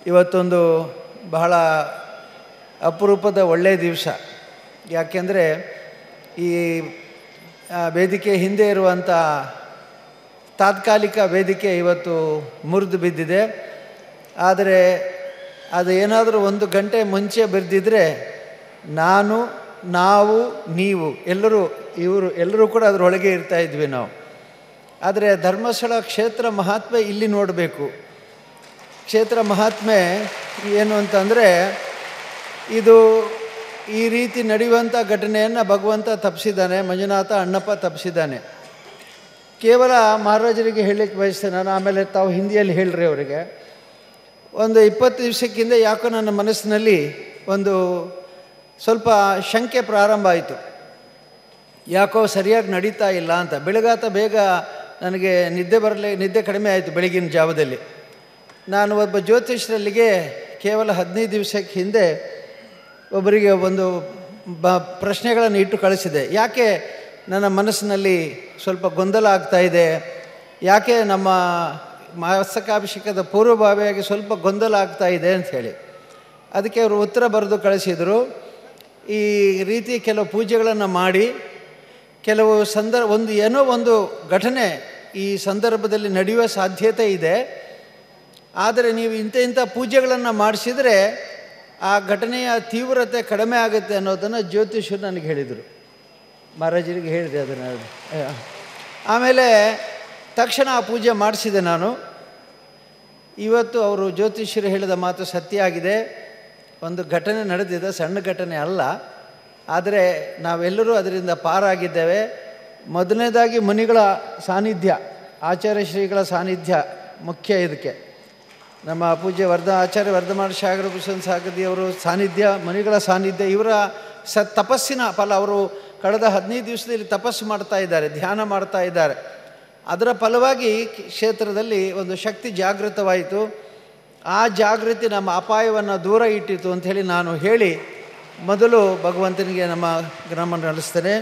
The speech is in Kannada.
ಇವತ್ತೊಂದು ಬಹಳ ಅಪರೂಪದ ಒಳ್ಳೆಯ ದಿವಸ. ಯಾಕೆಂದರೆ ಈ ವೇದಿಕೆ ಹಿಂದೆ ಇರುವಂಥ ತಾತ್ಕಾಲಿಕ ವೇದಿಕೆ ಇವತ್ತು ಮುರಿದು ಬಿದ್ದಿದೆ. ಆದರೆ ಅದು ಏನಾದರೂ 1 ಗಂಟೆ ಮುಂಚೆ ಬಿದ್ದಿದ್ರೆ ನಾವು ನೀವು ಎಲ್ಲರೂ ಕೂಡ ಅದರೊಳಗೆ ಇರ್ತಾಯಿದ್ವಿ ನಾವು. ಆದರೆ ಧರ್ಮಸ್ಥಳ ಕ್ಷೇತ್ರ ಮಹಾತ್ಮೆ ಇಲ್ಲಿ ನೋಡಬೇಕು. ಕ್ಷೇತ್ರ ಮಹಾತ್ಮೆ ಏನು ಅಂತಂದರೆ, ಇದು ಈ ರೀತಿ ನಡೆಯುವಂಥ ಘಟನೆಯನ್ನು ಭಗವಂತ ತಪ್ಪಿಸಿದ್ದಾನೆ, ಮಂಜುನಾಥ ಅಣ್ಣಪ್ಪ ತಪ್ಪಿಸಿದ್ದಾನೆ. ಕೇವಲ ಮಹಾರಾಜರಿಗೆ ಹೇಳಲಿಕ್ಕೆ ಬಯಸ್ತೇನೆ ನಾನು, ಆಮೇಲೆ ತಾವು ಹಿಂದಿಯಲ್ಲಿ ಹೇಳ್ರಿ ಅವರಿಗೆ. ಒಂದು 20 ದಿವಸಕ್ಕಿಂತ ಯಾಕೋ ನನ್ನ ಮನಸ್ಸಿನಲ್ಲಿ ಒಂದು ಸ್ವಲ್ಪ ಶಂಕೆ ಪ್ರಾರಂಭ ಆಯಿತು. ಯಾಕೋ ಸರಿಯಾಗಿ ನಡೀತಾ ಇಲ್ಲ ಅಂತ. ಬೆಳಗಾತ ಬೇಗ ನನಗೆ ನಿದ್ದೆ ಕಡಿಮೆ ಆಯಿತು. ಬೆಳಗಿನ ಜಾವದಲ್ಲಿ ನಾನು ಒಬ್ಬ ಜ್ಯೋತಿಷ್ಯರಲ್ಲಿಗೆ ಕೇವಲ 15 ದಿವಸಕ್ಕೆ ಹಿಂದೆ ಒಬ್ಬರಿಗೆ ಒಂದು ಪ್ರಶ್ನೆಗಳನ್ನು ಇಟ್ಟು ಕಳಿಸಿದೆ. ಯಾಕೆ ನನ್ನ ಮನಸ್ಸಿನಲ್ಲಿ ಸ್ವಲ್ಪ ಗೊಂದಲ ಆಗ್ತಾಯಿದೆ, ಯಾಕೆ ನಮ್ಮ ಮಸ್ತಕಾಭಿಷೇಕದ ಪೂರ್ವಭಾವಿಯಾಗಿ ಸ್ವಲ್ಪ ಗೊಂದಲ ಆಗ್ತಾಯಿದೆ ಅಂಥೇಳಿ. ಅದಕ್ಕೆ ಅವರು ಉತ್ತರ ಬರೆದು ಕಳಿಸಿದರು. ಈ ರೀತಿ ಕೆಲವು ಪೂಜೆಗಳನ್ನು ಮಾಡಿ ಕೆಲವು ಒಂದು ಘಟನೆ ಈ ಸಂದರ್ಭದಲ್ಲಿ ನಡೆಯುವ ಸಾಧ್ಯತೆ ಇದೆ. ಆದರೆ ನೀವು ಇಂಥ ಪೂಜೆಗಳನ್ನು ಮಾಡಿಸಿದರೆ ಆ ಘಟನೆಯ ತೀವ್ರತೆ ಕಡಿಮೆ ಆಗುತ್ತೆ ಅನ್ನೋದನ್ನು ಜ್ಯೋತಿಷರು ನನಗೆ ಹೇಳಿದರು. ಮಹಾರಾಜರಿಗೆ ಹೇಳಿದೆ ಅದನ್ನು. ಆಮೇಲೆ ತಕ್ಷಣ ಆ ಪೂಜೆ ಮಾಡಿಸಿದೆ ನಾನು. ಇವತ್ತು ಅವರು ಜ್ಯೋತಿಷರು ಹೇಳಿದ ಮಾತು ಸತ್ಯ ಆಗಿದೆ. ಒಂದು ಘಟನೆ ನಡೆದಿದೆ, ಸಣ್ಣ ಘಟನೆ ಅಲ್ಲ. ಆದರೆ ನಾವೆಲ್ಲರೂ ಅದರಿಂದ ಪಾರಾಗಿದ್ದೇವೆ. ಮೊದಲನೇದಾಗಿ ಮುನಿಗಳ ಸಾನ್ನಿಧ್ಯ, ಆಚಾರ್ಯ ಶ್ರೀಗಳ ಸಾನ್ನಿಧ್ಯ ಮುಖ್ಯ. ಇದಕ್ಕೆ ನಮ್ಮ ಪೂಜ್ಯ ಆಚಾರ್ಯ ವರ್ಧಮಾನ ಸಾಗರ ಭೂಷಣ್ ಸಾಗರದಿಯವರು ಸಾನ್ನಿಧ್ಯ, ಮುನಿಗಳ ಸಾನ್ನಿಧ್ಯ, ಇವರ ತಪಸ್ಸಿನ ಫಲ. ಅವರು ಕಳೆದ 15 ದಿವಸದಲ್ಲಿ ತಪಸ್ಸು ಮಾಡ್ತಾ ಇದ್ದಾರೆ, ಧ್ಯಾನ ಮಾಡ್ತಾ ಇದ್ದಾರೆ. ಅದರ ಫಲವಾಗಿ ಕ್ಷೇತ್ರದಲ್ಲಿ ಒಂದು ಶಕ್ತಿ ಜಾಗೃತವಾಯಿತು. ಆ ಜಾಗೃತಿ ನಮ್ಮ ಅಪಾಯವನ್ನು ದೂರ ಇಟ್ಟಿತು ಅಂಥೇಳಿ ನಾನು ಹೇಳಿ ಮೊದಲು ಭಗವಂತನಿಗೆ ನಮ್ಮನ್ನು ನಡೆಸ್ತೇನೆ.